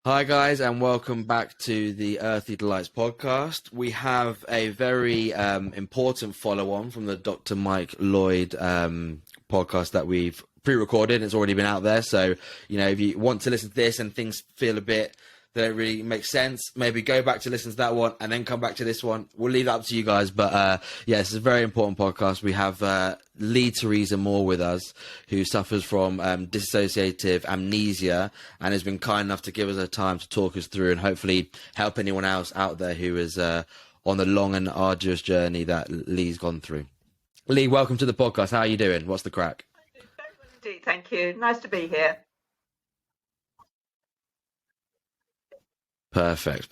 Hi guys, and welcome back to the Earthly Delights podcast. We have a very important follow-on from the Dr. Mike Lloyd podcast that we've pre-recorded. It's already been out there, so if you want to listen to this and things feel a bit that don't really make sense, maybe go back to listen to that one and then come back to this one. We'll leave that up to you guys, but this is a very important podcast. We have Lee Teresa Moore with us, who suffers from dissociative amnesia and has been kind enough to give us her time to talk us through and hopefully help anyone else out there who is on the long and arduous journey that Lee's gone through. Lee, welcome to the podcast. How are you doing? What's the crack? Very well indeed, thank you. Nice to be here. Perfect.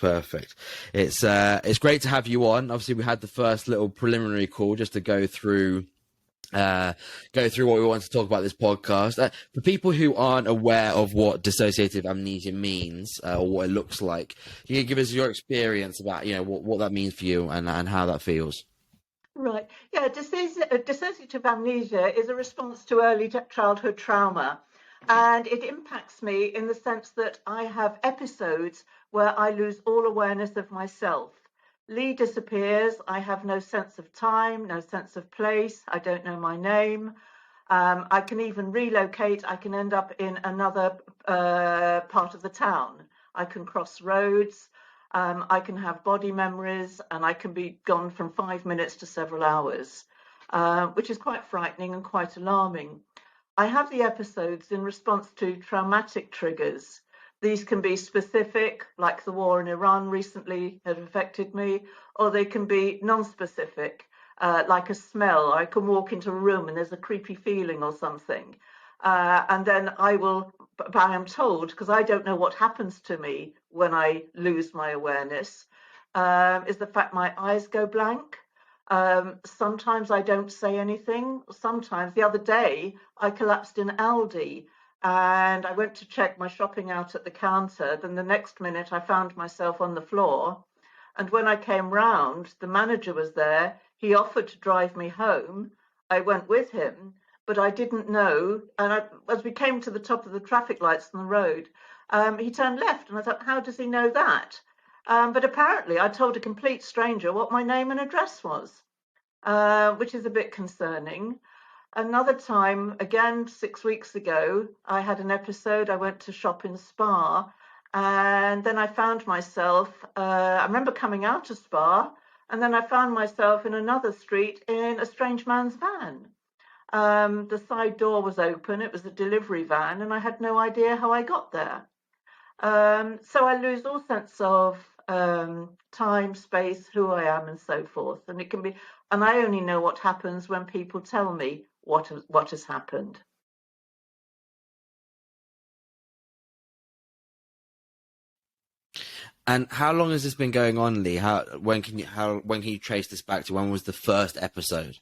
It's great to have you on. Obviously, we had the first little preliminary call just to go through what we want to talk about this podcast. For people who aren't aware of what dissociative amnesia means or what it looks like, can you give us your experience about what that means for you and how that feels? Right. Yeah, dissociative amnesia is a response to early childhood trauma. And it impacts me in the sense that I have episodes where I lose all awareness of myself. Lee disappears. I have no sense of time, no sense of place. I don't know my name. I can even relocate. I can end up in another part of the town. I can cross roads. I can have body memories, and I can be gone from 5 minutes to several hours, which is quite frightening and quite alarming. I have the episodes in response to traumatic triggers. These can be specific, like the war in Iran recently had affected me, or they can be non-specific, like a smell. I can walk into a room and there's a creepy feeling or something. And then I am told, because I don't know what happens to me when I lose my awareness, is the fact my eyes go blank. Sometimes I don't say anything. Sometimes, the other day, I collapsed in Aldi and I went to check my shopping out at the counter. Then the next minute I found myself on the floor. And when I came round, the manager was there. He offered to drive me home. I went with him, but I didn't know. And as we came to the top of the traffic lights on the road, he turned left. And I thought, how does he know that? But apparently I told a complete stranger what my name and address was, which is a bit concerning. Another time, again, 6 weeks ago, I had an episode. I went to shop in Spa, and then I found myself, I remember coming out of Spa, and then I found myself in another street in a strange man's van. The side door was open. It was a delivery van, and I had no idea how I got there. So I lose all sense of time, space, who I am, and so forth. And and I only know what happens when people tell me what has happened. And how long has this been going on, Lee? When can you trace this back to? When was the first episode?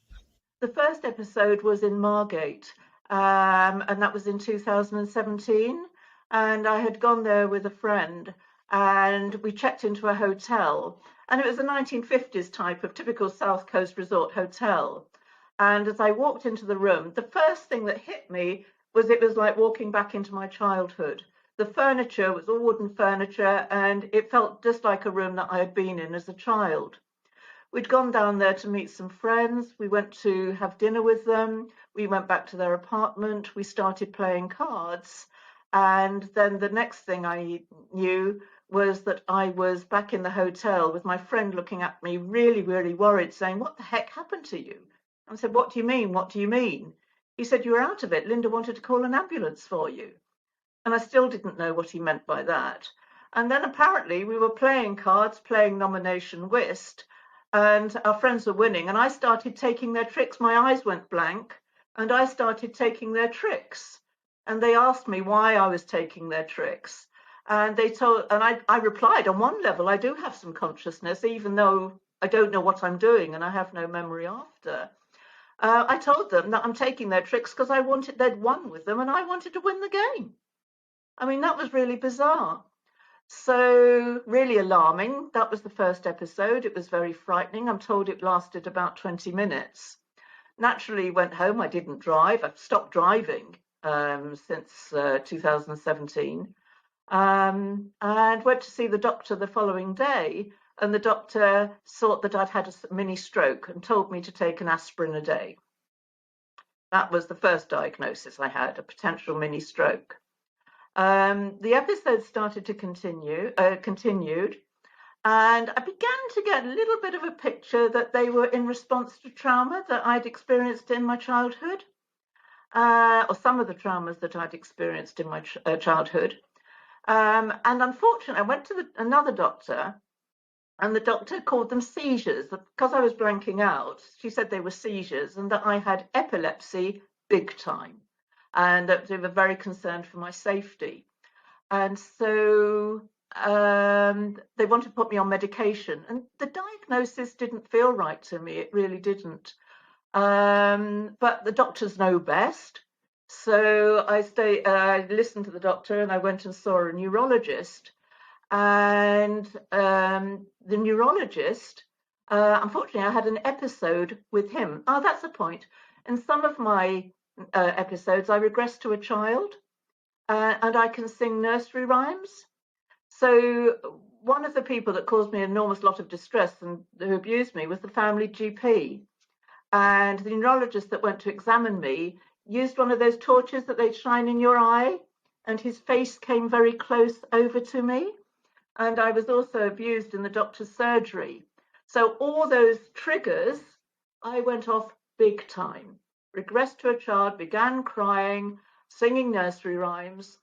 The first episode was in Margate, and that was in 2017. And I had gone there with a friend, and we checked into a hotel, and it was a 1950s type of typical South Coast resort hotel. And as I walked into the room, the first thing that hit me was it was like walking back into my childhood. The furniture was all wooden furniture, and it felt just like a room that I had been in as a child. We'd gone down there to meet some friends. We went to have dinner with them. We went back to their apartment. We started playing cards. And then the next thing I knew was that I was back in the hotel with my friend looking at me really, really worried, saying, "What the heck happened to you?" I said, "What do you mean? What do you mean?" He said, "You were out of it. Linda wanted to call an ambulance for you." And I still didn't know what he meant by that. And then apparently we were playing cards, playing nomination whist, and our friends were winning. And I started taking their tricks. My eyes went blank, and I started taking their tricks. And they asked me why I was taking their tricks. And I replied, on one level, I do have some consciousness, even though I don't know what I'm doing and I have no memory after. I told them that I'm taking their tricks because they'd won with them and I wanted to win the game. I mean, that was really bizarre. So really alarming. That was the first episode. It was very frightening. I'm told it lasted about 20 minutes. Naturally went home. I didn't drive. I've stopped driving since 2017. and went to see the doctor the following day. And the doctor thought that I'd had a mini stroke and told me to take an aspirin a day. That was the first diagnosis I had, a potential mini stroke. The episodes started to continued, and I began to get a little bit of a picture that they were in response to trauma that I'd experienced in my childhood, or some of the traumas that I'd experienced in my childhood. And unfortunately, I went to another doctor, and the doctor called them seizures. Because I was blanking out, she said they were seizures and that I had epilepsy big time, and that they were very concerned for my safety. And so they wanted to put me on medication. And the diagnosis didn't feel right to me. It really didn't. But the doctors know best. So I listened to the doctor, and I went and saw a neurologist. And the neurologist, unfortunately, I had an episode with him. Oh, that's the point. In some of my episodes, I regress to a child, and I can sing nursery rhymes. So one of the people that caused me an enormous lot of distress and who abused me was the family GP. And the neurologist that went to examine me used one of those torches that they shine in your eye, and his face came very close over to me. And I was also abused in the doctor's surgery. So all those triggers, I went off big time. Regressed to a child, began crying, singing nursery rhymes.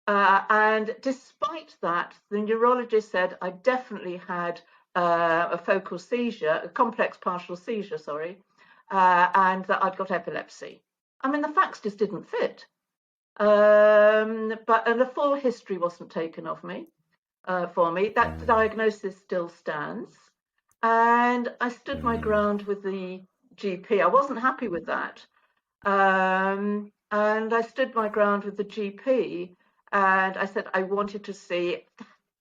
And despite that, the neurologist said I definitely had a focal seizure, a complex partial seizure, and that I'd got epilepsy. I mean, the facts just didn't fit. And the full history wasn't taken of me. For me, that diagnosis still stands, and I stood my ground with the GP. I wasn't happy with that, and I stood my ground with the GP, and I said I wanted to see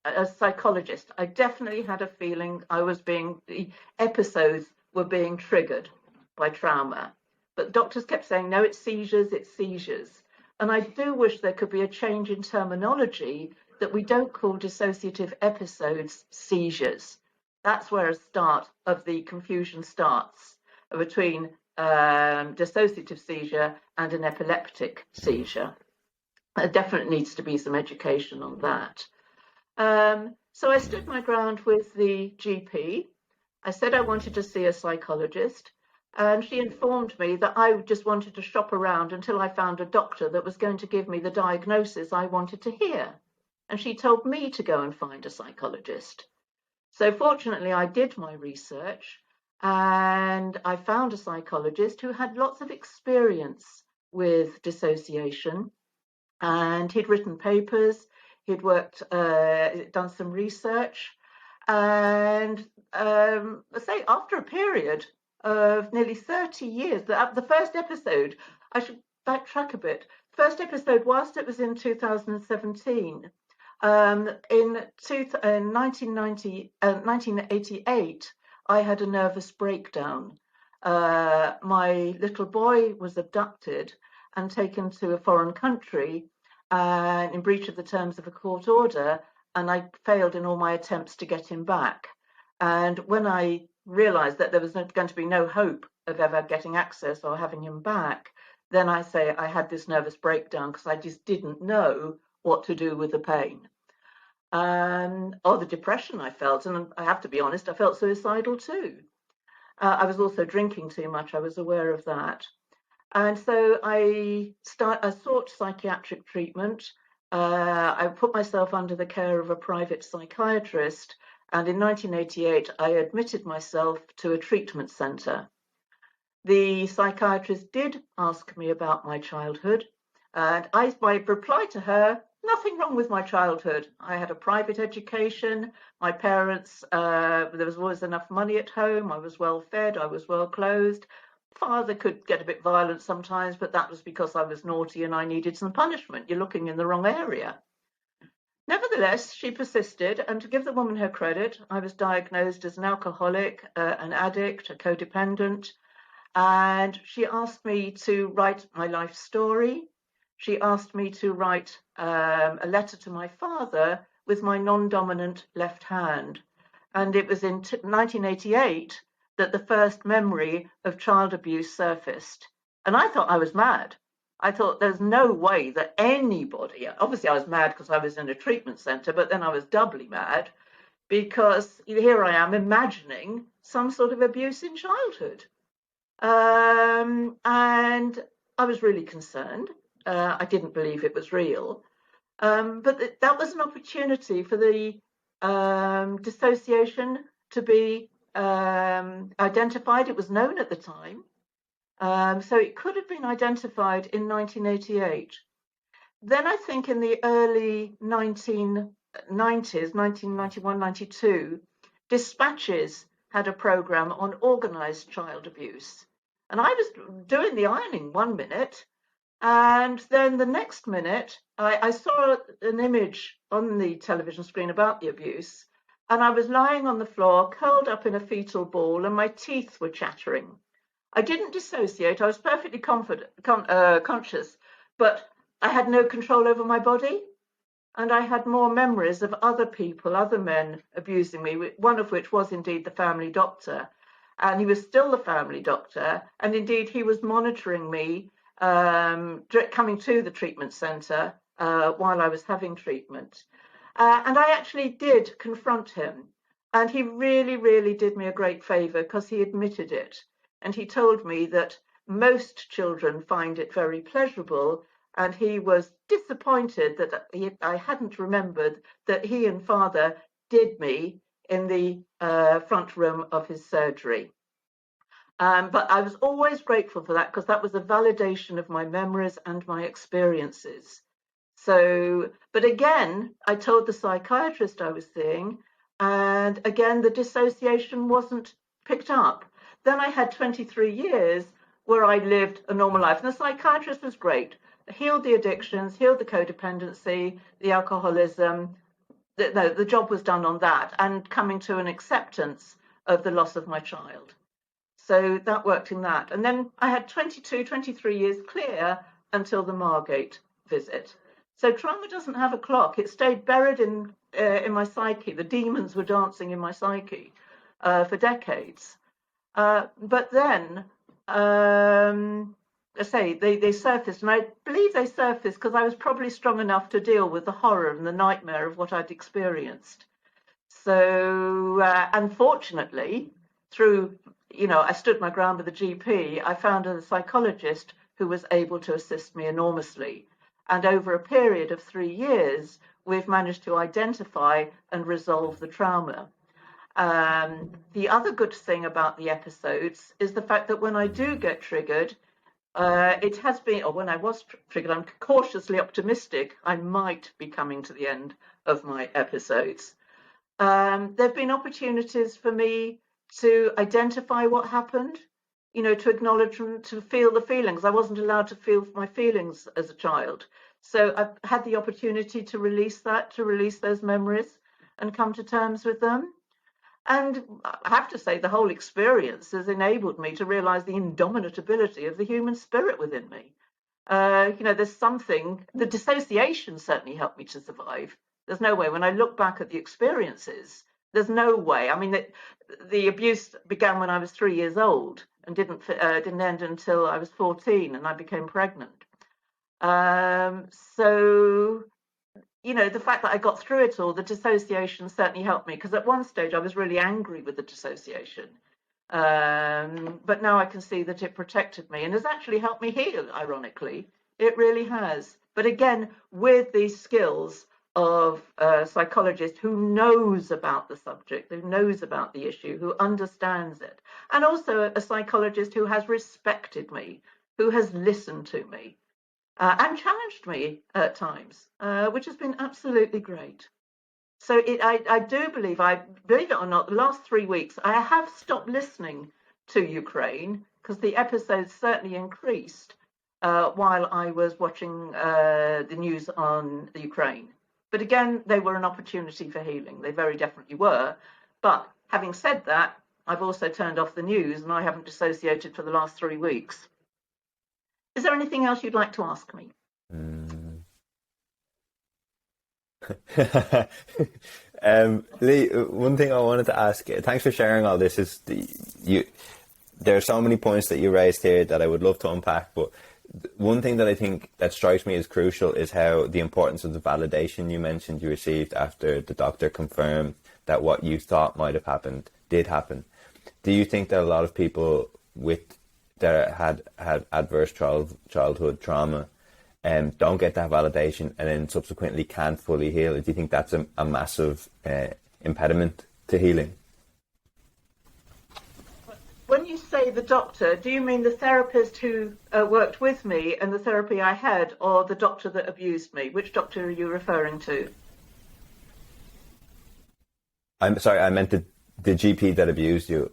a psychologist. I definitely had a feeling the episodes were being triggered by trauma, but doctors kept saying, no, it's seizures, it's seizures. And I do wish there could be a change in terminology, that we don't call dissociative episodes seizures. That's where a start of the confusion starts between dissociative seizure and an epileptic seizure. There definitely needs to be some education on that. So I stood my ground with the GP. I said I wanted to see a psychologist, and she informed me that I just wanted to shop around until I found a doctor that was going to give me the diagnosis I wanted to hear. And she told me to go and find a psychologist. So fortunately, I did my research, and I found a psychologist who had lots of experience with dissociation, and he'd written papers, he'd done some research, and say after a period of nearly 30 years, the first episode, I should backtrack a bit. First episode, whilst it was in 2017, in 1988, I had a nervous breakdown. My little boy was abducted and taken to a foreign country in breach of the terms of a court order, and I failed in all my attempts to get him back. And when I realized that there was going to be no hope of ever getting access or having him back, then I had this nervous breakdown because I just didn't know what to do with the pain or the depression I felt. And I have to be honest, I felt suicidal too. I was also drinking too much. I was aware of that. And so I sought psychiatric treatment. I put myself under the care of a private psychiatrist. And in 1988, I admitted myself to a treatment centre. The psychiatrist did ask me about my childhood. And my reply to her, nothing wrong with my childhood. I had a private education. My parents, there was always enough money at home. I was well fed. I was well clothed. Father could get a bit violent sometimes, but that was because I was naughty and I needed some punishment. You're looking in the wrong area. Nevertheless, she persisted, and to give the woman her credit, I was diagnosed as an alcoholic, an addict, a codependent, and she asked me to write my life story. she asked me to write a letter to my father with my non-dominant left hand. And it was in 1988 that the first memory of child abuse surfaced. And I thought I was mad. I thought there's no way that anybody, obviously I was mad because I was in a treatment center, but then I was doubly mad because here I am imagining some sort of abuse in childhood. And I was really concerned. I didn't believe it was real. But that was an opportunity for the dissociation to be identified. It was known at the time. So it could have been identified in 1988. Then I think in the early 1990s, 1991, 92, Dispatches had a program on organized child abuse. And I was doing the ironing one minute, and then the next minute, I saw an image on the television screen about the abuse, and I was lying on the floor, curled up in a fetal ball, and my teeth were chattering. I didn't dissociate. I was perfectly conscious, but I had no control over my body. And I had more memories of other people, other men abusing me, one of which was indeed the family doctor. And he was still the family doctor. And indeed, he was monitoring me coming to the treatment centre while I was having treatment. And I actually did confront him. And he really, really did me a great favour because he admitted it. And he told me that most children find it very pleasurable. And he was disappointed that I hadn't remembered that he and father did me in the front room of his surgery. But I was always grateful for that because that was a validation of my memories and my experiences. So, but again, I told the psychiatrist I was seeing, and again, the dissociation wasn't picked up. Then I had 23 years where I lived a normal life, and the psychiatrist was great. Healed the addictions, healed the codependency, the alcoholism. The job was done on that, and coming to an acceptance of the loss of my child. So that worked in that. And then I had 22, 23 years clear until the Margate visit. So trauma doesn't have a clock. It stayed buried in my psyche. The demons were dancing in my psyche for decades. But then, I say, they surfaced, and I believe they surfaced because I was probably strong enough to deal with the horror and the nightmare of what I'd experienced. So, unfortunately, through, I stood my ground with the GP, I found a psychologist who was able to assist me enormously. And over a period of 3 years, we've managed to identify and resolve the trauma. The other good thing about the episodes is the fact that when I do get triggered, it has been, or when I was triggered, I'm cautiously optimistic I might be coming to the end of my episodes. There have been opportunities for me to identify what happened, to acknowledge and to feel the feelings. I wasn't allowed to feel my feelings as a child. So I've had the opportunity to release those memories and come to terms with them. And I have to say, the whole experience has enabled me to realize the indomitability of the human spirit within me. There's something, the dissociation certainly helped me to survive. There's no way, when I look back at the experiences, there's no way. I mean, the abuse began when I was 3 years old and didn't end until I was 14 and I became pregnant. The fact that I got through it all, the dissociation certainly helped me, because at one stage I was really angry with the dissociation. But now I can see that it protected me and has actually helped me heal, ironically. It really has. But again, with these skills of a psychologist who knows about the subject, who knows about the issue, who understands it, and also a psychologist who has respected me, who has listened to me, and challenged me at times, which has been absolutely great. So I do believe it or not, the last 3 weeks, I have stopped listening to Ukraine because the episodes certainly increased while I was watching the news on the Ukraine. But again, they were an opportunity for healing. They very definitely were. But having said that, I've also turned off the news and I haven't dissociated for the last 3 weeks. Is there anything else you'd like to ask me? Mm. Lee, one thing I wanted to ask, thanks for sharing all this, is there are so many points that you raised here that I would love to unpack, but one thing that I think that strikes me as crucial is how the importance of the validation you mentioned you received after the doctor confirmed that what you thought might have happened did happen. Do you think that a lot of people that had adverse childhood trauma don't get that validation and then subsequently can't fully heal? Do you think that's a massive impediment to healing? When you say the doctor, do you mean the therapist who worked with me and the therapy I had, or the doctor that abused me? Which doctor are you referring to? I'm sorry, I meant the GP that abused you.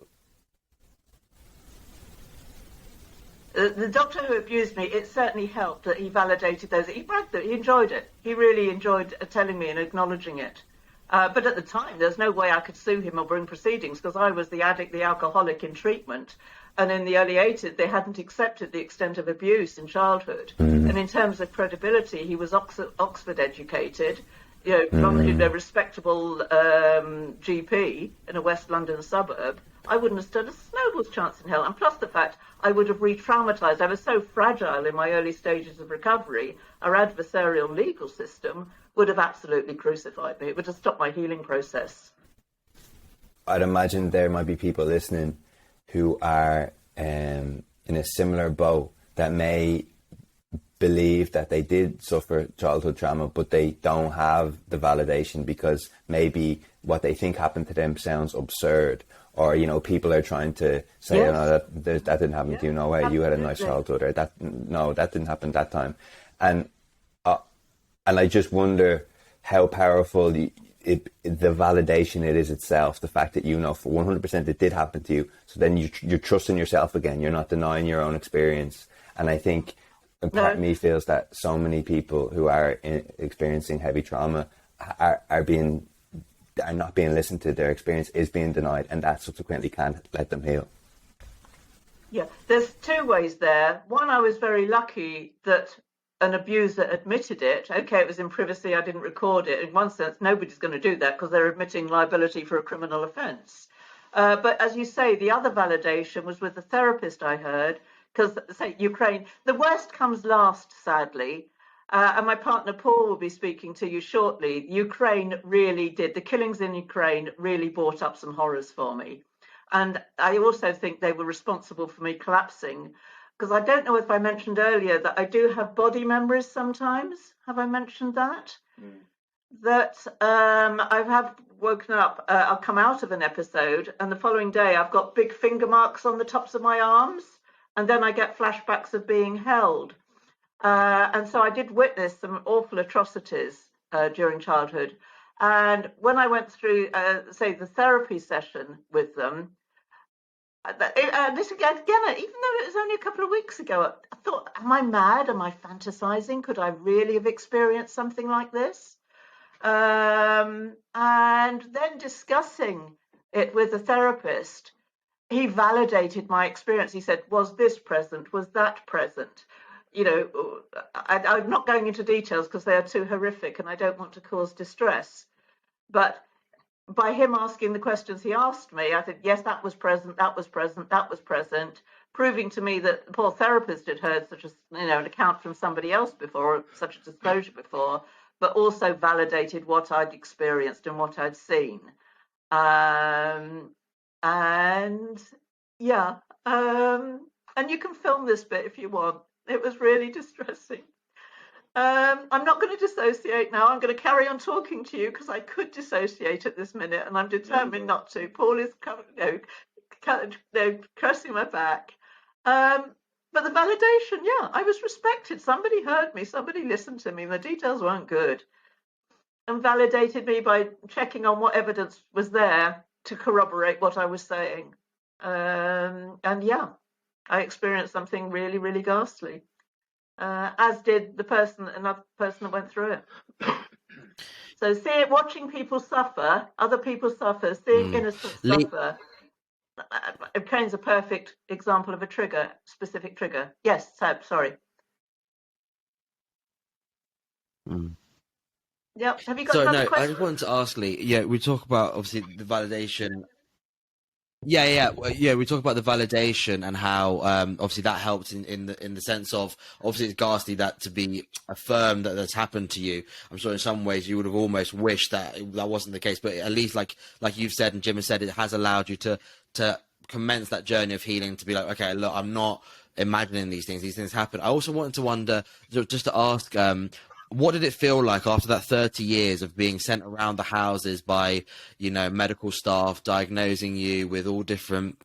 The doctor who abused me, it certainly helped that he validated those. He bragged that he enjoyed it. He really enjoyed telling me and acknowledging it. But at the time, there's no way I could sue him or bring proceedings because I was the addict, the alcoholic in treatment. And in the early 80s, they hadn't accepted the extent of abuse in childhood. And in terms of credibility, he was Oxford educated, from a respectable GP in a West London suburb. I wouldn't have stood a snowball's chance in hell. And plus the fact I would have re-traumatized. I was so fragile in my early stages of recovery, our adversarial legal system would have absolutely crucified me. It would have stopped my healing process. I'd imagine there might be people listening who are in a similar boat that may believe that they did suffer childhood trauma, but they don't have the validation because maybe what they think happened to them sounds absurd. Or, people are trying to say, yes. no, that didn't happen to you. No way, absolutely. You had a nice childhood. Or that didn't happen that time. And I just wonder how powerful the validation it is itself. The fact that for 100% it did happen to you. So then you're trusting yourself again. You're not denying your own experience. And I think part of me feels that so many people who are experiencing heavy trauma are not being listened to. Their experience is being denied, and that subsequently can't let them heal. Yeah, there's two ways there. One, I was very lucky that an abuser admitted it. Okay, it was in privacy, I didn't record it. In one sense, nobody's going to do that because they're admitting liability for a criminal offence. But as you say, the other validation was with the therapist I heard, because, say, Ukraine, the worst comes last, sadly. And my partner Paul will be speaking to you shortly. Ukraine really did. The killings in Ukraine really brought up some horrors for me. And I also think they were responsible for me collapsing. Because I don't know if I mentioned earlier that I do have body memories sometimes. Have I mentioned that? That I have woken up, I'll come out of an episode, and the following day I've got big finger marks on the tops of my arms. And then I get flashbacks of being held. And so I did witness some awful atrocities during childhood. And when I went through, say, the therapy session with them, this again, even though it was only a couple of weeks ago, I thought, am I mad? Am I fantasizing? Could I really have experienced something like this? And then discussing it with the therapist, he validated my experience. He said, was this present? Was that present? I'm not going into details because they are too horrific and I don't want to cause distress. But by him asking the questions he asked me, I said, yes, that was present, that was present, that was present, proving to me that the poor therapist had heard such an account from somebody else before, such a disclosure before, but also validated what I'd experienced and what I'd seen. And you can film this bit if you want. It was really distressing. I'm not going to dissociate now. I'm going to carry on talking to you because I could dissociate at this minute, and I'm determined not to. Paul is cursing my back. But the validation, I was respected. Somebody heard me. Somebody listened to me. The details weren't good. And validated me by checking on what evidence was there to corroborate what I was saying. I experienced something really, really ghastly, as did another person that went through it. So watching people suffer, other people suffer, seeing innocents suffer. Cocaine's a perfect example of a specific trigger. Yes, Seb, sorry. Mm. Yep. Have you got So another no, I just question? wanted to ask Lee. Yeah, we talk about obviously the validation. We talk about the validation and how obviously that helped in the sense of obviously it's ghastly that to be affirmed that that's happened to you. I'm sure in some ways you would have almost wished that that wasn't the case, but at least like you've said and Jim has said, it has allowed you to commence that journey of healing, to be like, okay, look, I'm not imagining these things. These things happen. I also wanted to wonder, just to ask, what did it feel like after that 30 years of being sent around the houses by, medical staff diagnosing you with all different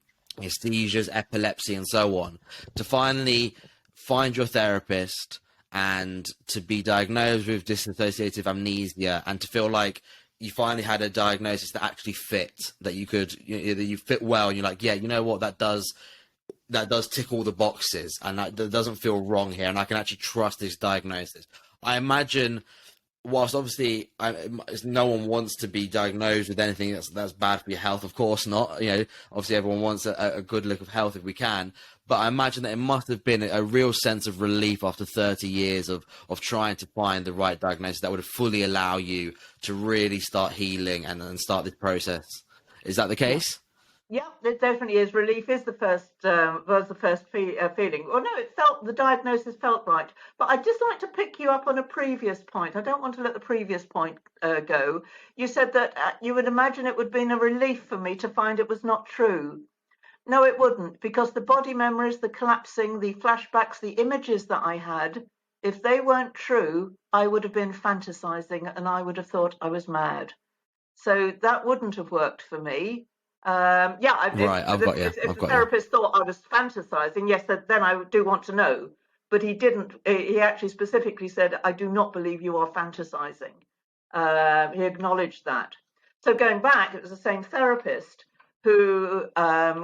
seizures, epilepsy, and so on, to finally find your therapist and to be diagnosed with dissociative amnesia, and to feel like you finally had a diagnosis that actually fit, that you could, that you fit well, and you're like, yeah, you know what, that does tick all the boxes, and that doesn't feel wrong here, and I can actually trust this diagnosis. I imagine, whilst obviously no one wants to be diagnosed with anything that's bad for your health, of course not. Obviously everyone wants a good look of health if we can. But I imagine that it must have been a real sense of relief after 30 years of trying to find the right diagnosis that would fully allow you to really start healing and start this process. Is that the Yeah. case? Yeah, it definitely is. Relief is the first was the first feeling. Well, no, the diagnosis felt right. But I'd just like to pick you up on a previous point. I don't want to let the previous point go. You said that you would imagine it would have been a relief for me to find it was not true. No, it wouldn't, because the body memories, the collapsing, the flashbacks, the images that I had, if they weren't true, I would have been fantasizing and I would have thought I was mad. So that wouldn't have worked for me. Right, I've got you. If I've the got you. therapist thought I was fantasizing, yes, then I do want to know. But he didn't. He actually specifically said, "I do not believe you are fantasizing." He acknowledged that. So going back, it was the same therapist who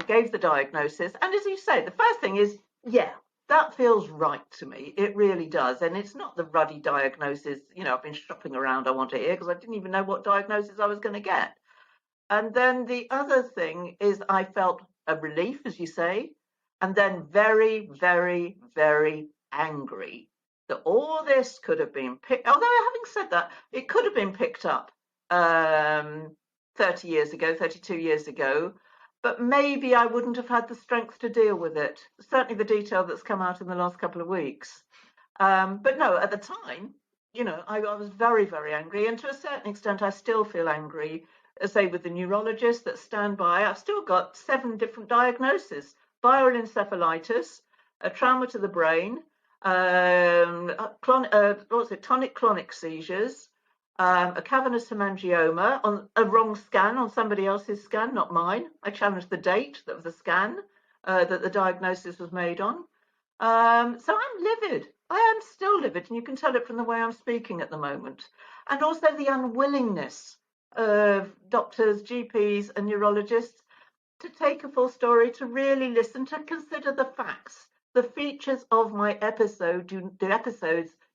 gave the diagnosis. And as you say, the first thing is, yeah, that feels right to me. It really does. And it's not the ruddy diagnosis, I've been shopping around, I want to hear, because I didn't even know what diagnosis I was going to get. And then the other thing is I felt a relief, as you say, and then very, very, very angry that all this could have been picked. Although, having said that, it could have been picked up 30 years ago, 32 years ago, but maybe I wouldn't have had the strength to deal with it. Certainly the detail that's come out in the last couple of weeks. But no, at the time, I was very, very angry. And to a certain extent, I still feel angry, say, with the neurologists that stand by. I've still got 7 different diagnoses: viral encephalitis, a trauma to the brain, tonic-clonic seizures, a cavernous hemangioma on a wrong scan, on somebody else's scan, not mine. I challenged the date of the scan that the diagnosis was made on. So I'm livid. I am still livid, and you can tell it from the way I'm speaking at the moment. And also the unwillingness of doctors, GPs, and neurologists to take a full story, to really listen, to consider the facts. The features of my episodes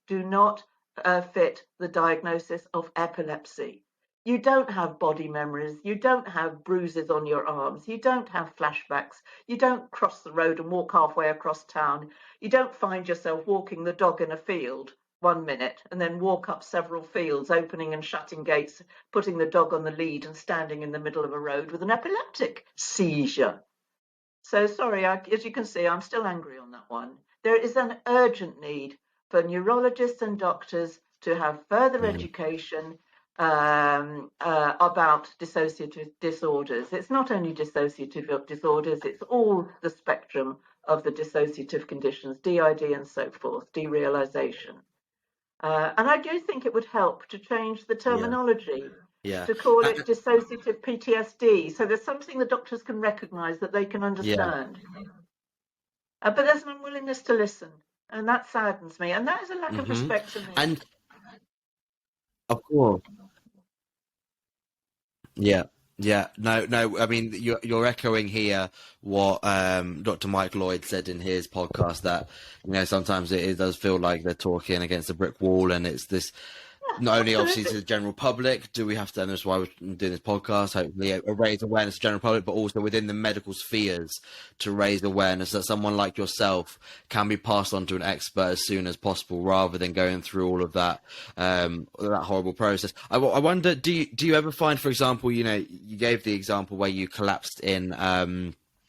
do not fit the diagnosis of epilepsy. You don't have body memories. You don't have bruises on your arms. You don't have flashbacks. You don't cross the road and walk halfway across town. You don't find yourself walking the dog in a field 1 minute and then walk up several fields, opening and shutting gates, putting the dog on the lead and standing in the middle of a road with an epileptic seizure. So sorry, as you can see, I'm still angry on that one. There is an urgent need for neurologists and doctors to have further education about dissociative disorders. It's not only dissociative disorders, it's all the spectrum of the dissociative conditions, DID and so forth, derealization. And I do think it would help to change the terminology, to call it dissociative PTSD. So there's something the doctors can recognize, that they can understand. But there's an unwillingness to listen, and that saddens me. And that is a lack of respect to me. And of course. No. I mean, you're echoing here what Dr. Mike Lloyd said in his podcast, that sometimes it does feel like they're talking against a brick wall, and it's this not only obviously Absolutely. to the general public, do we have to, and that's why we're doing this podcast, hopefully raise awareness to the general public, but also within the medical spheres to raise awareness that someone like yourself can be passed on to an expert as soon as possible, rather than going through all of that that horrible process. I wonder, do you ever find, for example, you gave the example where you collapsed in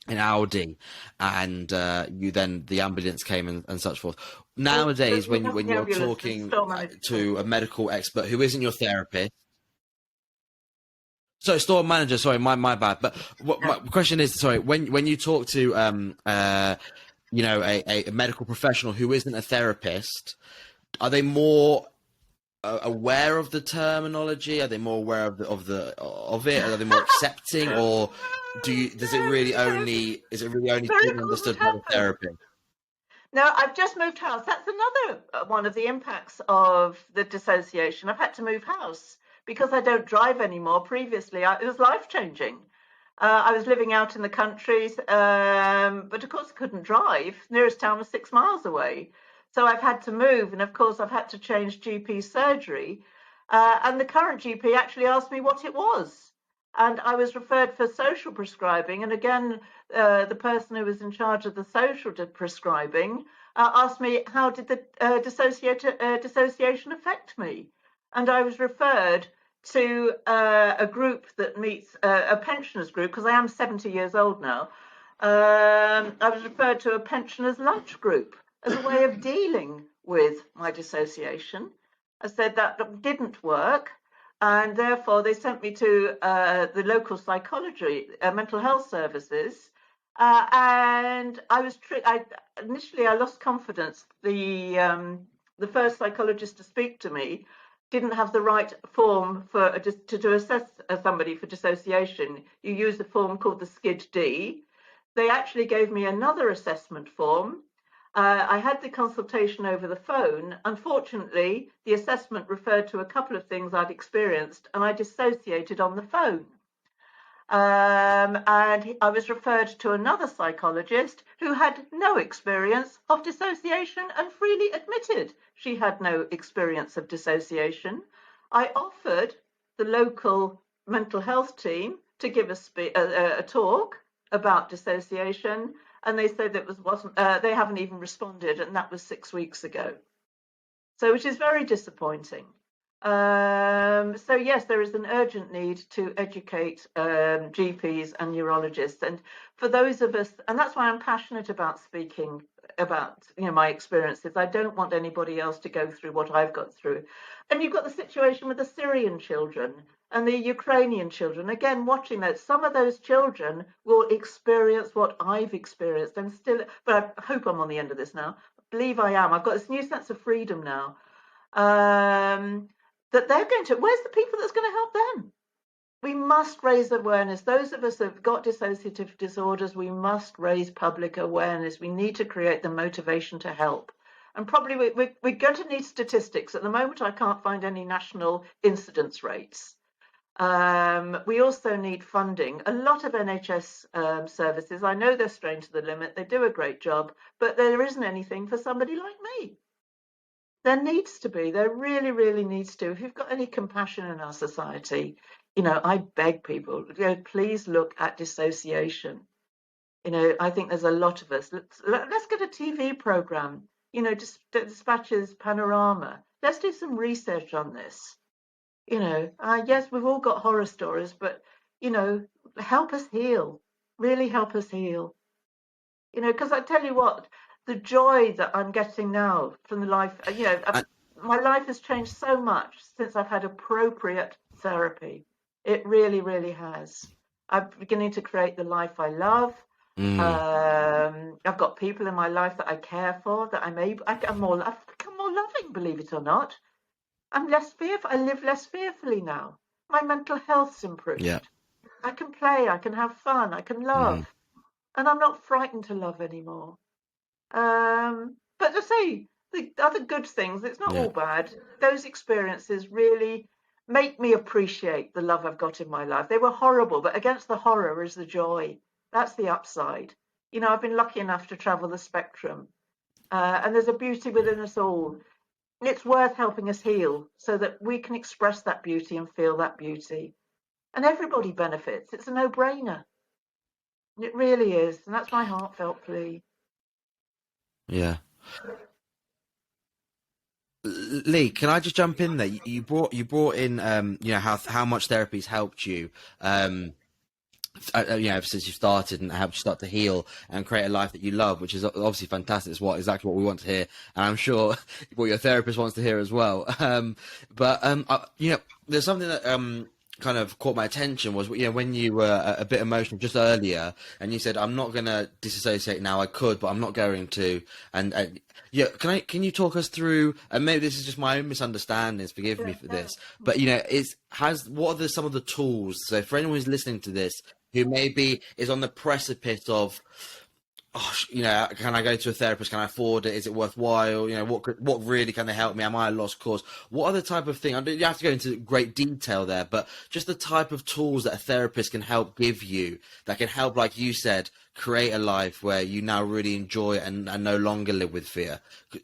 Audi, and then the ambulance came and such forth. Nowadays, when The you're ambulance, the talking store manager. to a medical expert who isn't your therapist, so store manager, sorry, my bad. But what my question is, sorry, when you talk to a medical professional who isn't a therapist, are they more aware of the terminology? Are they more aware of it? Are they more accepting, or is it really only being understood by the therapist? No, I've just moved house. That's another one of the impacts of the dissociation. I've had to move house because I don't drive anymore. Previously, it was life-changing. I was living out in the countries, but of course I couldn't drive. Nearest town was 6 miles away. So I've had to move, and of course I've had to change GP surgery. And the current GP actually asked me what it was. And I was referred for social prescribing. And again, the person who was in charge of the social prescribing asked me, how did the dissociation affect me? And I was referred to a group that meets, a pensioners group, because I am 70 years old now. I was referred to a pensioners lunch group as a way of dealing with my dissociation. I said that didn't work. And therefore, they sent me to the local psychology, mental health services. And I was initially I lost confidence. The first psychologist to speak to me didn't have the right form to assess somebody for dissociation. You use a form called the SCID-D. They actually gave me another assessment form. I had the consultation over the phone. Unfortunately, the assessment referred to a couple of things I'd experienced, and I dissociated on the phone. And I was referred to another psychologist who had no experience of dissociation and freely admitted she had no experience of dissociation. I offered the local mental health team to give a talk about dissociation, and they said that wasn't. They haven't even responded, and that was 6 weeks ago. So, which is very disappointing. So yes, there is an urgent need to educate GPs and neurologists, and for those of us, and that's why I'm passionate about speaking about my experiences. I don't want anybody else to go through what I've got through. And you've got the situation with the Syrian children and the Ukrainian children. Again, watching that, some of those children will experience what I've experienced, and still. But I hope I'm on the end of this now. I believe I am. I've got this new sense of freedom now. That they're going to. Where's the people that's going to help them? We must raise awareness. Those of us that have got dissociative disorders, we must raise public awareness. We need to create the motivation to help. And probably we're going to need statistics. At the moment, I can't find any national incidence rates. We also need funding. A lot of NHS services, I know they're strained to the limit. They do a great job, but there isn't anything for somebody like me. There needs to be. There really, really needs to. If you've got any compassion in our society, I beg people, please look at dissociation. I think there's a lot of us. Let's get a TV program. Dispatches Panorama. Let's do some research on this. Yes, we've all got horror stories, but help us heal. Really help us heal. Because I tell you what, the joy that I'm getting now from the life, my life has changed so much since I've had appropriate therapy. It really, really has. I'm beginning to create the life I love. I've got people in my life that I care for, that I've become more loving, believe it or not. I'm less fearful. I live less fearfully now. My mental health's improved. Yeah. I can play, I can have fun, I can love. And I'm not frightened to love anymore. But to say the other good things, it's not all bad. Those experiences really make me appreciate the love I've got in my life. They were horrible, but against the horror is the joy. That's the upside. I've been lucky enough to travel the spectrum. And there's a beauty within us all. it's worth helping us heal so that we can express that beauty and feel that beauty. And everybody benefits. It's a no-brainer. It really is. And that's my heartfelt plea. Yeah. Lee, can I just jump in there? You brought in how much therapy's helped you, ever since you started, and helped you start to heal and create a life that you love, which is obviously fantastic. It's exactly what we want to hear, and I'm sure what your therapist wants to hear as well. There's something that kind of caught my attention was, when you were a bit emotional just earlier, and you said, "I'm not going to disassociate now. I could, but I'm not going to." And can you talk us through? And maybe this is just my own misunderstandings. Forgive me for this, but what are some of the tools? So for anyone who's listening to this, who maybe is on the precipice of, can I go to a therapist? Can I afford it? Is it worthwhile? What really can they help me? Am I a lost cause? What are the type of thing? You have to go into great detail there, but just the type of tools that a therapist can help give you that can help, like you said, create a life where you now really enjoy it and no longer live with fear.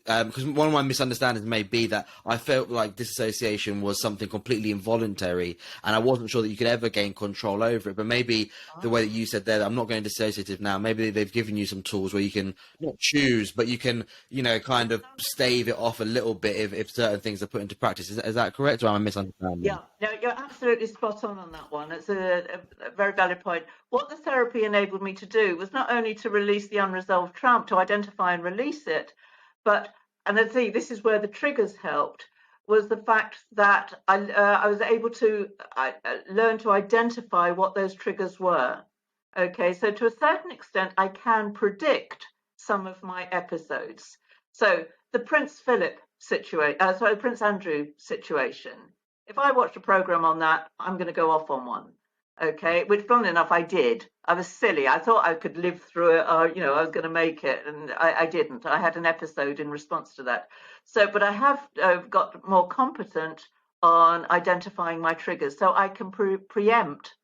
Because one of my misunderstandings may be that I felt like disassociation was something completely involuntary, and I wasn't sure that you could ever gain control over it. But maybe the way that you said there, that I'm not going dissociative now, maybe they've given you some tools where you can not choose, but you can, kind of stave it off a little bit if certain things are put into practice. Is that correct, or am I misunderstanding? Yeah, no, you're absolutely spot on that one. It's a very valid point. What the therapy enabled me to do was not only to release the unresolved trauma, to identify and release it, but, and let's see, this is where the triggers helped, was the fact that I was able to learn to identify what those triggers were. Okay, so to a certain extent, I can predict some of my episodes. So the Prince Andrew situation. If I watched a program on that, I'm going to go off on one. Okay, which, funnily enough, I did. I was silly. I thought I could live through it. I was going to make it, and I didn't. I had an episode in response to that. So, but I have got more competent on identifying my triggers, so I can preempt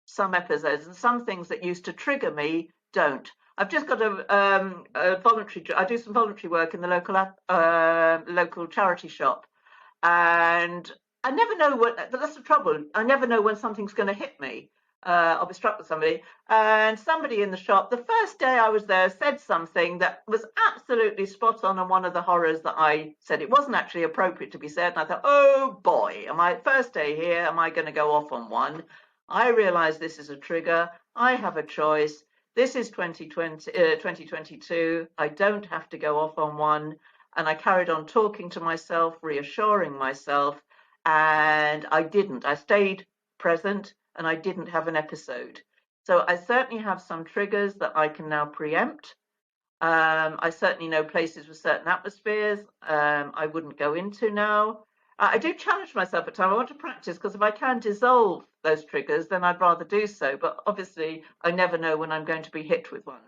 some episodes, and some things that used to trigger me don't. I've just got a voluntary. I do some voluntary work in the local charity shop, and I never know what. That's the trouble. I never know when something's going to hit me. I'll be struck with somebody, and somebody in the shop, the first day I was there, said something that was absolutely spot on one of the horrors that I said. It wasn't actually appropriate to be said, and I thought, oh boy, first day here, am I going to go off on one? I realize this is a trigger. I have a choice. This is 2022. I don't have to go off on one. And I carried on talking to myself, reassuring myself, and I didn't. I stayed present, and I didn't have an episode. So I certainly have some triggers that I can now preempt. I certainly know places with certain atmospheres I wouldn't go into now. I do challenge myself at times. I want to practice, because if I can dissolve those triggers, then I'd rather do so. But obviously, I never know when I'm going to be hit with one.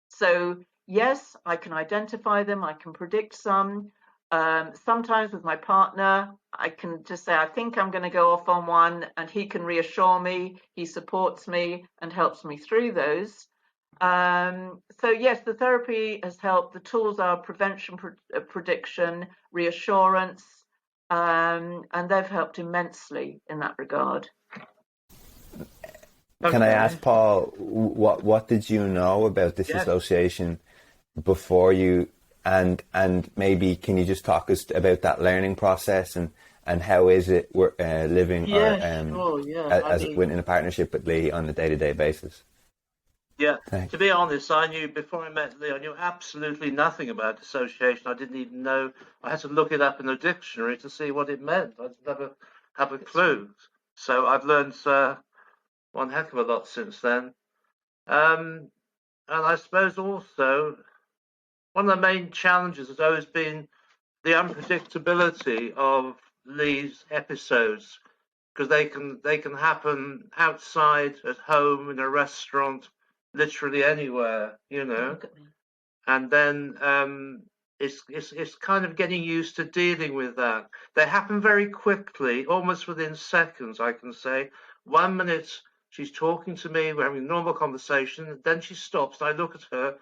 So yes, I can identify them. I can predict some. Sometimes with my partner, I can just say, I think I'm going to go off on one, and he can reassure me. He supports me and helps me through those. So yes, the therapy has helped. The tools are prevention, prediction, reassurance, and they've helped immensely in that regard. Can I ask, Paul, what did you know about disassociation before you, and maybe can you just talk us about that learning process, and how is it living in a partnership with Lee on a day-to-day basis? Yeah, thanks. To be honest, I knew before I met Lee, I knew absolutely nothing about dissociation. I didn't even know. I had to look it up in the dictionary to see what it meant. I'd never have a clue. So I've learned one heck of a lot since then. And I suppose also one of the main challenges has always been the unpredictability of Lee's episodes, because they can happen outside, at home, in a restaurant, literally anywhere, and then it's kind of getting used to dealing with that. They happen very quickly, almost within seconds. I can say 1 minute she's talking to me, we're having a normal conversation, then she stops, and I look at her,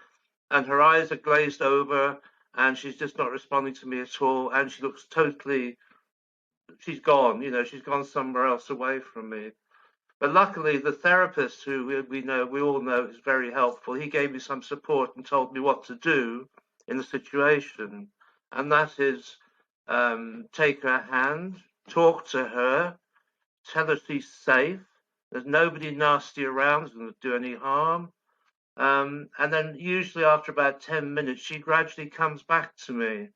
and her eyes are glazed over, and she's just not responding to me at all, and she looks totally, she's gone, she's gone somewhere else away from me. But luckily, the therapist, who we all know is very helpful, he gave me some support and told me what to do in the situation. And that is take her hand, talk to her, tell her she's safe. There's nobody nasty around who's going to do any harm. And then usually after about 10 minutes, she gradually comes back to me.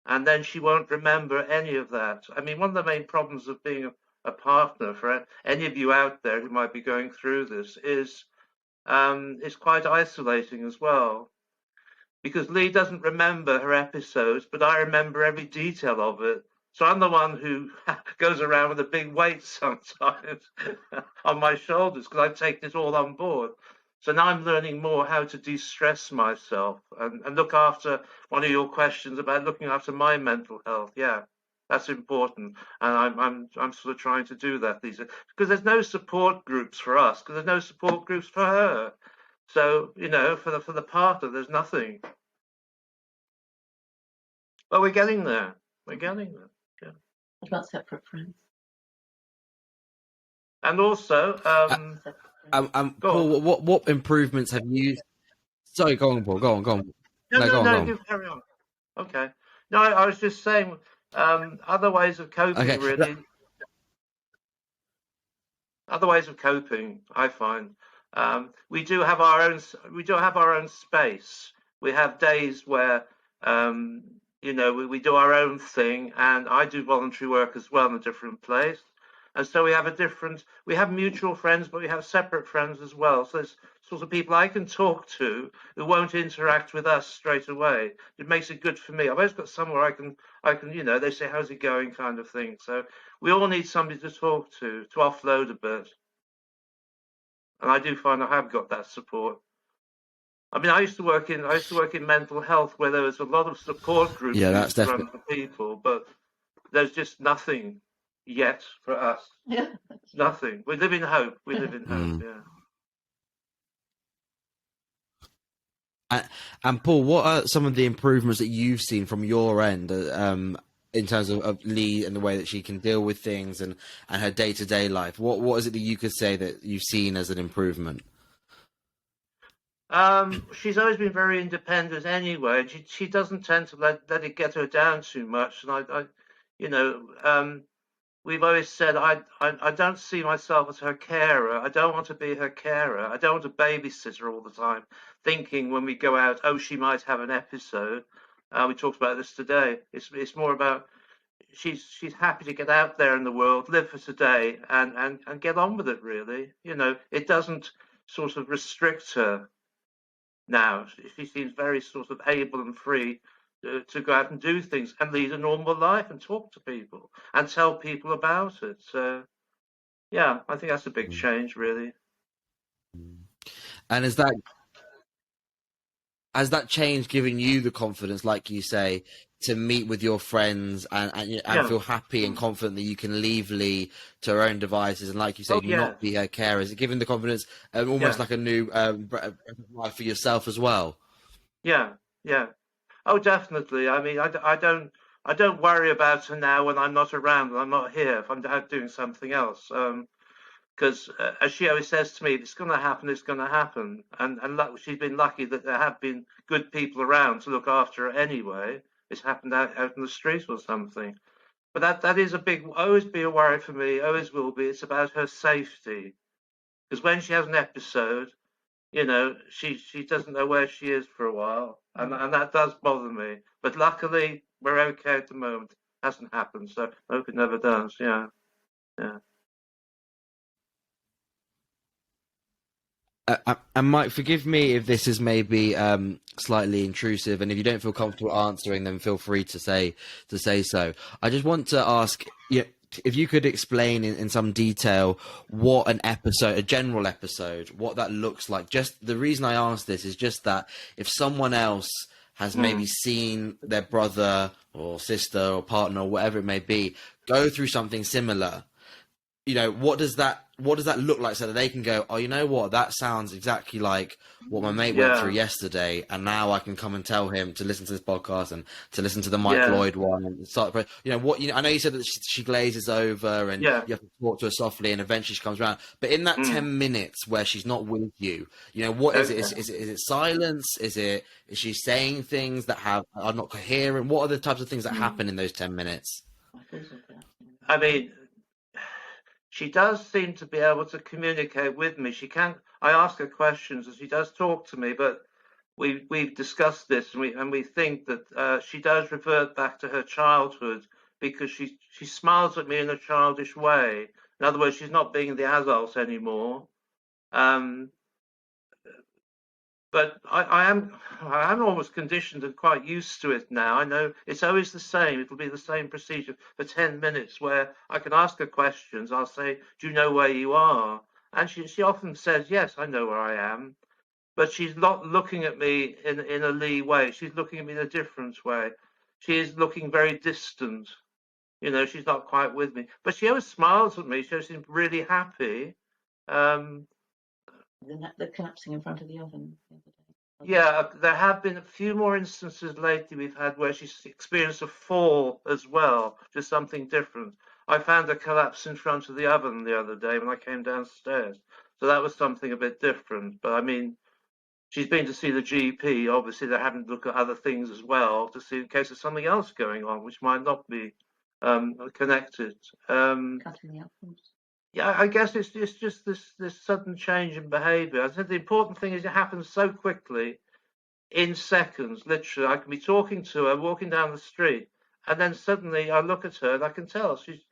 And then she won't remember any of that. I mean, one of the main problems of being a partner for any of you out there who might be going through this is it's quite isolating as well. Because Lee doesn't remember her episodes, but I remember every detail of it. So I'm the one who goes around with a big weight sometimes on my shoulders because I've taken it all on board. So now I'm learning more how to de-stress myself and look after one of your questions about looking after my mental health. Yeah, that's important. And I'm sort of trying to do that these days because there's no support groups for us, because there's no support groups for her. So, for the partner, there's nothing. But we're getting there. We're getting there. Yeah. What about separate friends? And also, Paul, what improvements have you? Sorry, go on, Paul. Go on. No, you carry on. Okay. No, I was just saying, other ways of coping, Okay. really. Other ways of coping, I find. We do have our own space. We have days where we do our own thing, and I do voluntary work as well in a different place. And so we have mutual friends, but we have separate friends as well. So there's sort of people I can talk to who won't interact with us straight away. It makes it good for me. I've always got somewhere I can, they say, how's it going kind of thing. So we all need somebody to talk to offload a bit. And I do find I have got that support. I mean, I used to work in mental health where there was a lot of support groups run for people, but there's just nothing yet for us. Yeah. Nothing. We live in hope. Yeah. And Paul, what are some of the improvements that you've seen from your end in terms of Lee and the way that she can deal with things and her day-to-day life? What is it that you could say that you've seen as an improvement? She's always been very independent anyway. She doesn't tend to let it get her down too much. And we've always said I don't see myself as her carer. I don't want to be her carer. I don't want a babysitter all the time, thinking when we go out, oh, she might have an episode. We talked about this today. It's more about she's happy to get out there in the world, live for today, and get on with it. Really, it doesn't sort of restrict her. Now she seems very sort of able and free to go out and do things and lead a normal life and talk to people and tell people about it. So, yeah, I think that's a big change, really. And has that change given you the confidence, like you say, to meet with your friends and feel happy and confident that you can leave Lee to her own devices and, like you say, not be her carer? Is it giving the confidence almost like a new life for yourself as well? Yeah. Oh, definitely. I mean, I don't worry about her now when I'm not around and I'm not here. If I'm out doing something else, because as she always says to me, if it's going to happen, it's going to happen. And she's been lucky that there have been good people around to look after her anyway. It's happened out in the street or something. But that is always be a worry for me, always will be. It's about her safety. Because when she has an episode, she doesn't know where she is for a while. And that does bother me. But luckily, we're okay at the moment. It hasn't happened, so I hope it never does. Yeah. And Mike, forgive me if this is maybe slightly intrusive, and if you don't feel comfortable answering, then feel free to say so. I just want to ask if you could explain in some detail what a general episode, what that looks like. Just the reason I ask this is just that if someone else has maybe seen their brother or sister or partner or whatever it may be go through something similar, what does that what does that look like, so that they can go, oh, you know what, that sounds exactly like what my mate went through yesterday, and now I can come and tell him to listen to this podcast and to listen to the Mike Lloyd one and start. I know you said that she glazes over and you have to talk to her softly, and eventually she comes around. But in that 10 minutes where she's not with you, what is it? Is it silence? Is she saying things that are not coherent? What are the types of things that happen in those 10 minutes? I mean, she does seem to be able to communicate with me. I ask her questions and she does talk to me, but we've discussed this, and we think that she does revert back to her childhood, because she smiles at me in a childish way. In other words, she's not being the adult anymore. But I am almost conditioned and quite used to it now. I know it's always the same. It'll be the same procedure for 10 minutes, where I can ask her questions. I'll say, do you know where you are? And she often says, yes, I know where I am. But she's not looking at me in a Lee way. She's looking at me in a different way. She is looking very distant. She's not quite with me. But she always smiles at me. She always seems really happy. The collapsing in front of the oven the other day. Yeah, there have been a few more instances lately we've had where she's experienced a fall as well, just something different. I found her collapse in front of the oven the other day when I came downstairs. So that was something a bit different. But I mean, she's been to see the GP. Obviously, they're having to look at other things as well to see in case there's something else going on, which might not be connected. Cutting the apples. Yeah, I guess it's just this sudden change in behaviour. I think the important thing is it happens so quickly, in seconds, literally. I can be talking to her, walking down the street, and then suddenly I look at her and I can tell she's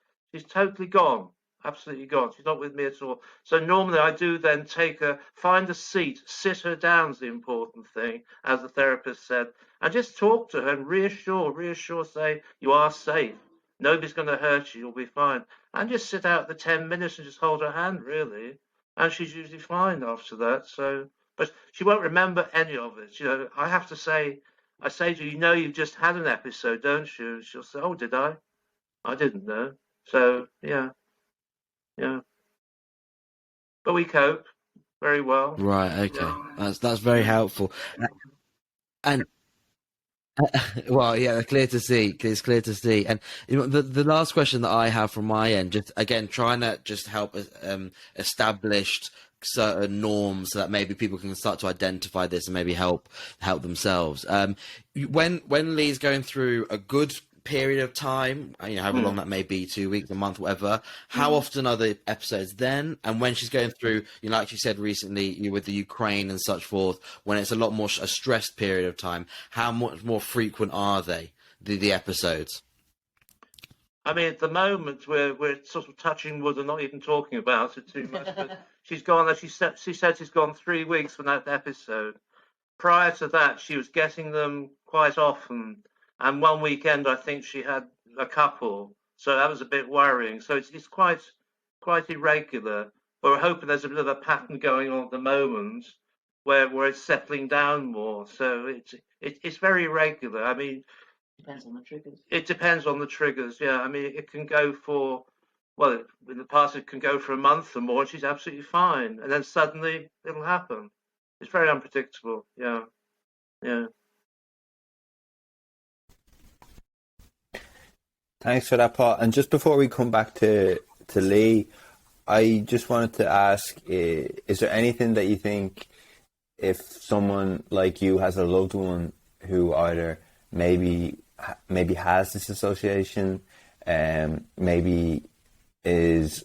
totally gone, absolutely gone. She's not with me at all. So normally I do then take her, find a seat, sit her down is the important thing, as the therapist said, and just talk to her and reassure, say, you are safe. Nobody's going to hurt you. You'll be fine. And just sit out the 10 minutes and just hold her hand, really. And she's usually fine after that. So, but she won't remember any of it. I have to say, I say to her, you've just had an episode, don't you? And she'll say, oh, did I? I didn't know. So, yeah. But we cope very well. Right. Okay. That's very helpful. And well, yeah, clear to see. It's clear to see. And the last question that I have from my end, just again trying to just help establish certain norms so that maybe people can start to identify this and maybe help themselves. When Lee's going through a good period of time, however long that may be, 2 weeks, a month, whatever, how often are the episodes then? And when she's going through, like you said recently, with the Ukraine and such forth, when it's a lot more a stressed period of time, how much more frequent are they, the episodes? I mean, at the moment we're sort of touching wood and not even talking about it too much. But she's gone, as she said she's gone 3 weeks from that episode. Prior to that, she was getting them quite often. And one weekend, I think she had a couple, so that was a bit worrying. So it's quite irregular. But we're hoping there's a bit of a pattern going on at the moment where it's settling down more. So it's very irregular. I mean, depends on the triggers. It depends on the triggers. Yeah, I mean, it can go for, well, in the past it can go for a month or more, and she's absolutely fine, and then suddenly it'll happen. It's very unpredictable. Yeah. Thanks for that, Paul. And just before we come back to Lee, I just wanted to ask, is there anything that you think, if someone like you has a loved one who either maybe has this association, maybe it's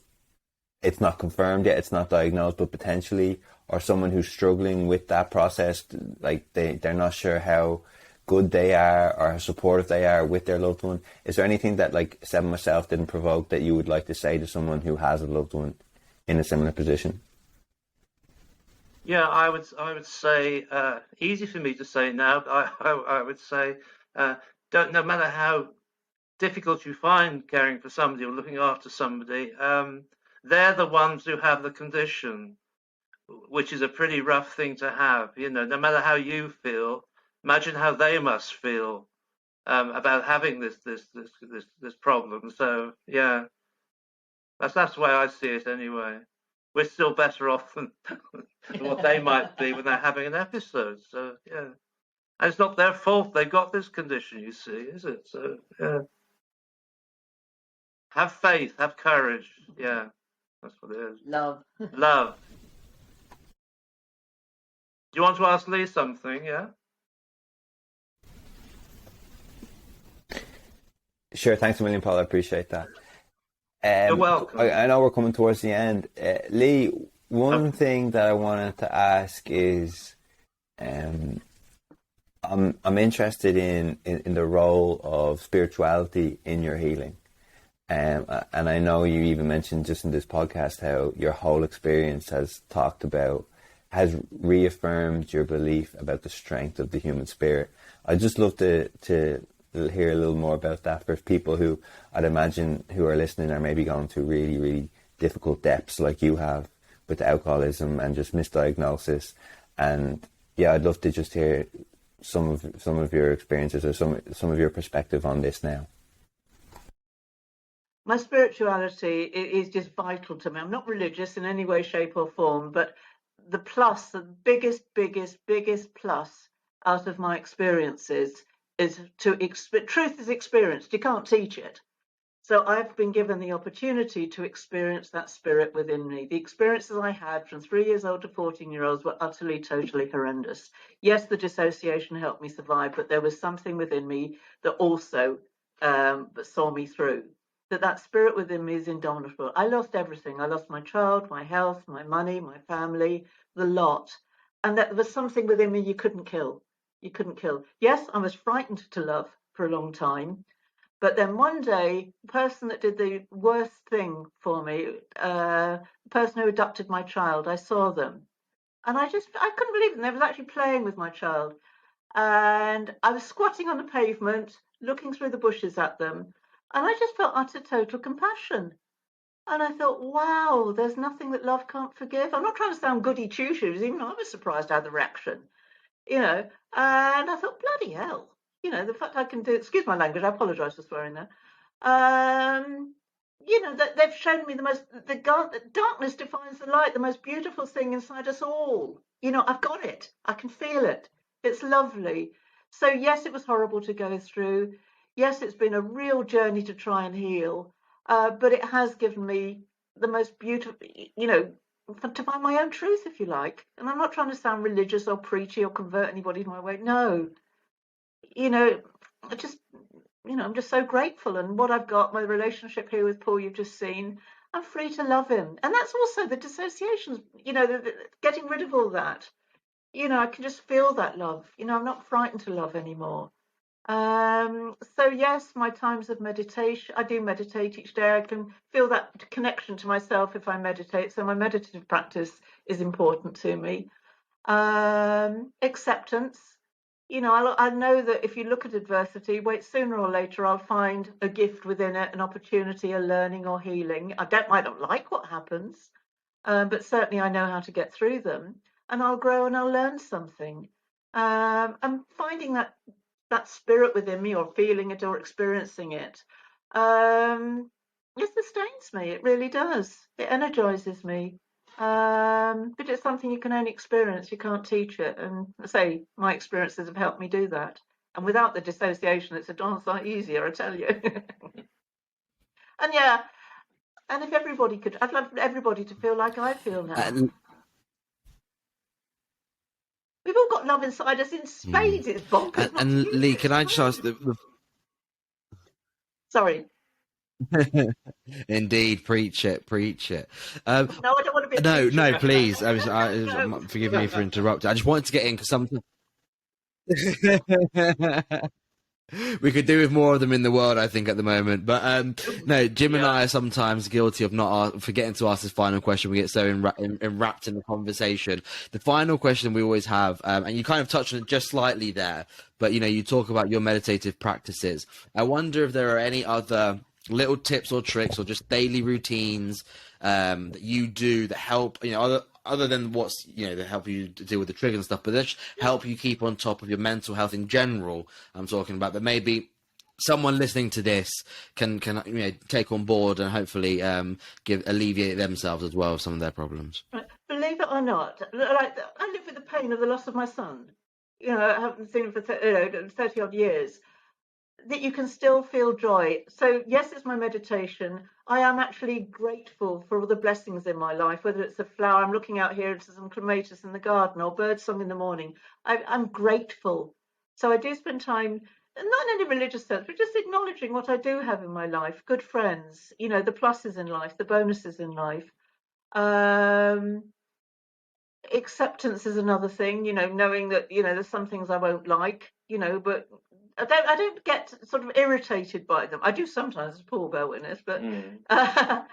not confirmed yet, it's not diagnosed, but potentially, or someone who's struggling with that process, like they're not sure how good they are or how supportive they are with their loved one. Is there anything that, like Seven myself didn't provoke, that you would like to say to someone who has a loved one in a similar position? Yeah, I would say, easy for me to say now, but I would say, no matter how difficult you find caring for somebody or looking after somebody, they're the ones who have the condition, which is a pretty rough thing to have. No matter how you feel, imagine how they must feel about having this problem. So yeah, that's the way I see it anyway. we're still better off than what they might be when they're having an episode. So yeah, and it's not their fault they got this condition. You see, is it? So yeah, have faith, have courage. Yeah, that's what it is. Love. Love. Do you want to ask Lee something? Yeah. Sure. Thanks a million, Paul. I appreciate that. You're welcome. I know we're coming towards the end. Lee, one thing that I wanted to ask is, I'm interested in the role of spirituality in your healing. And I know you even mentioned just in this podcast how your whole experience has reaffirmed your belief about the strength of the human spirit. I'd just love to hear a little more about that for people who I'd imagine who are listening are maybe going through really, really difficult depths like you have with alcoholism and just misdiagnosis. And yeah, I'd love to just hear some of your experiences or some of your perspective on this now. My spirituality is just vital to me. I'm not religious in any way, shape or form, but the biggest plus out of my experiences is truth is experienced. You can't teach it. So I've been given the opportunity to experience that spirit within me. The experiences I had from 3 years old to 14-year-olds were utterly, totally horrendous. Yes, the dissociation helped me survive, but there was something within me that also saw me through. That spirit within me is indomitable. I lost everything. I lost my child, my health, my money, my family, the lot. And that there was something within me you couldn't kill. You couldn't kill. Yes, I was frightened to love for a long time. But then one day, the person that did the worst thing for me, the person who adopted my child, I saw them. And I couldn't believe it. They was actually playing with my child. And I was squatting on the pavement, looking through the bushes at them. And I just felt utter total compassion. And I thought, wow, there's nothing that love can't forgive. I'm not trying to sound goody two-shoes, even I was surprised at the reaction, And I thought, bloody hell, the fact I can do, excuse my language, I apologise for swearing there. That they've shown me the darkness defines the light, the most beautiful thing inside us all. I've got it. I can feel it. It's lovely. So yes, it was horrible to go through. Yes, it's been a real journey to try and heal, but it has given me the most beautiful, to find my own truth, if you like. And I'm not trying to sound religious or preachy or convert anybody to my way. No, I'm just so grateful. And what I've got, my relationship here with Paul, you've just seen, I'm free to love him. And that's also the dissociations, getting rid of all that. I can just feel that love. I'm not frightened to love anymore. So yes, my times of meditation, I do meditate each day. I can feel that connection to myself if I meditate. So my meditative practice is important to me. Acceptance. I know that if you look at adversity, sooner or later I'll find a gift within it, an opportunity, a learning or healing. I don't like what happens, but certainly I know how to get through them, and I'll grow and I'll learn something. I'm finding that spirit within me, or feeling it or experiencing it, it sustains me. It really does. It energizes me. But it's something you can only experience. You can't teach it. And I say my experiences have helped me do that. And without the dissociation, it's a darn sight easier, I tell you. And yeah, and if everybody could, I'd love everybody to feel like I feel now. We've all got love inside us in spades. It's bonkers. And Lee, can I just ask Sorry. Indeed, preach it. No, I don't want to be. No, please. Forgive me for interrupting. I just wanted to get in because sometimes we could do with more of them in the world, I think, at the moment. But no, Jim and I are sometimes guilty of not forgetting to ask this final question. We get so enwrapped in the conversation. The final question we always have, and you kind of touched on it just slightly there, but you talk about your meditative practices. I wonder if there are any other little tips or tricks or just daily routines that you do that help, other than what's, that help you to deal with the trigger and stuff, but that help you keep on top of your mental health in general. I'm talking about that maybe someone listening to this can take on board and hopefully alleviate themselves as well of some of their problems. Right. Believe it or not, like I live with the pain of the loss of my son. I haven't seen him for 30 odd years. That you can still feel joy. So yes, it's my meditation. I am actually grateful for all the blessings in my life, whether it's a flower. I'm looking out here to some clematis in the garden or birdsong in the morning. I'm grateful. So I do spend time, not in any religious sense, but just acknowledging what I do have in my life. Good friends, the pluses in life, the bonuses in life. Acceptance is another thing, knowing that, there's some things I won't like, but I don't get sort of irritated by them. I do sometimes, as Paul bear witness, but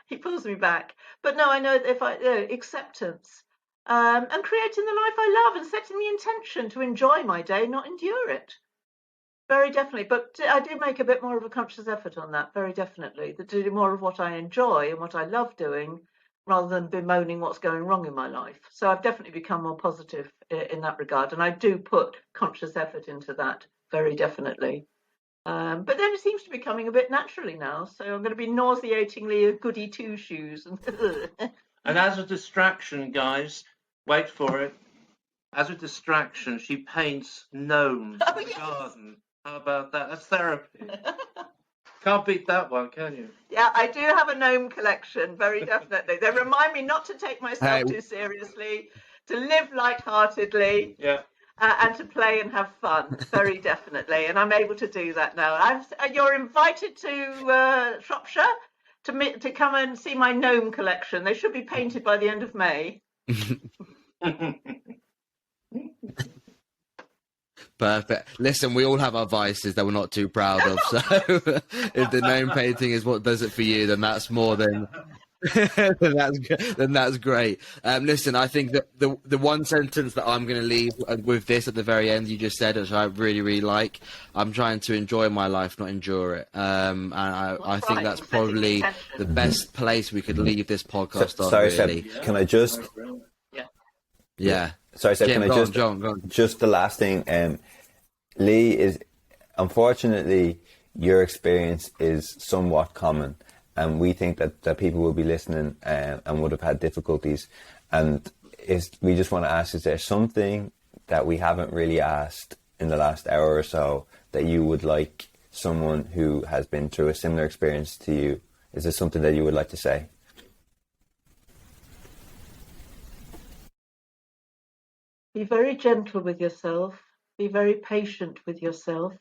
he pulls me back. But no, I know that if acceptance and creating the life I love and setting the intention to enjoy my day, not endure it. Very definitely. But I do make a bit more of a conscious effort on that, very definitely. To do more of what I enjoy and what I love doing, rather than bemoaning what's going wrong in my life. So I've definitely become more positive in that regard. And I do put conscious effort into that, very definitely. But then it seems to be coming a bit naturally now. So I'm going to be nauseatingly a goody two-shoes. And as a distraction, guys, wait for it. As a distraction, she paints gnomes in the garden. How about that? That's therapy. Can't beat that one, can you? Yeah, I do have a gnome collection, very definitely. They remind me not to take myself too seriously, to live lightheartedly, and to play and have fun, very definitely. And I'm able to do that now. You're invited to Shropshire to come and see my gnome collection. They should be painted by the end of May. Perfect. Listen, we all have our vices that we're not too proud of. So if the gnome painting is what does it for you, then that's more than then that's great. Listen, I think that the one sentence that I'm going to leave with this at the very end, you just said, which I really, really like. I'm trying to enjoy my life, not endure it. And I think that's probably the best place we could leave this podcast on. Sorry, really. Seb, can I just? Yeah. Sorry, Seb, can I just? Go on. Just the last thing. Lee, is unfortunately your experience is somewhat common, and we think that people will be listening and would have had difficulties. And we just want to ask: is there something that we haven't really asked in the last hour or so that you would like someone who has been through a similar experience to you? Is there something that you would like to say? Be very gentle with yourself. Be very patient with yourself.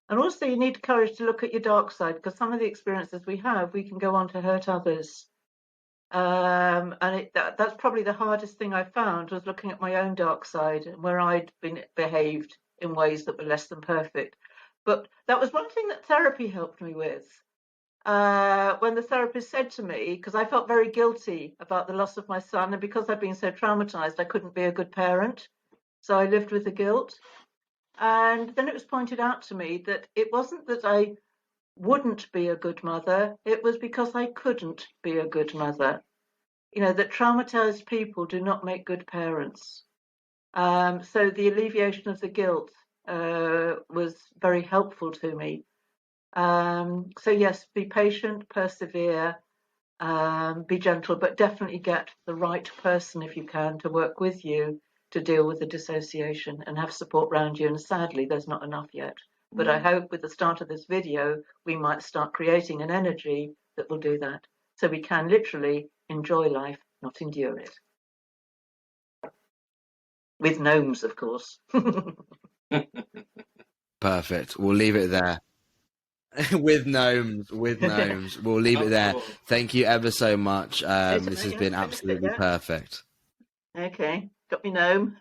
And also you need courage to look at your dark side, because some of the experiences we can go on to hurt others. And that's probably the hardest thing I found, was looking at my own dark side, where I'd behaved in ways that were less than perfect. But that was one thing that therapy helped me with. When the therapist said to me, because I felt very guilty about the loss of my son, and because I'd been so traumatized, I couldn't be a good parent. So I lived with the guilt. And then it was pointed out to me that it wasn't that I wouldn't be a good mother, it was because I couldn't be a good mother. That traumatized people do not make good parents. So the alleviation of the guilt was very helpful to me. So yes, be patient, persevere, be gentle, but definitely get the right person, if you can, to work with you to deal with the dissociation, and have support around you. And sadly, there's not enough yet. But I hope with the start of this video, we might start creating an energy that will do that. So we can literally enjoy life, not endure it. With gnomes, of course. Perfect. We'll leave it there. with gnomes. We'll leave it there. Thank you ever so much. This has been absolutely perfect. Okay, got me gnome.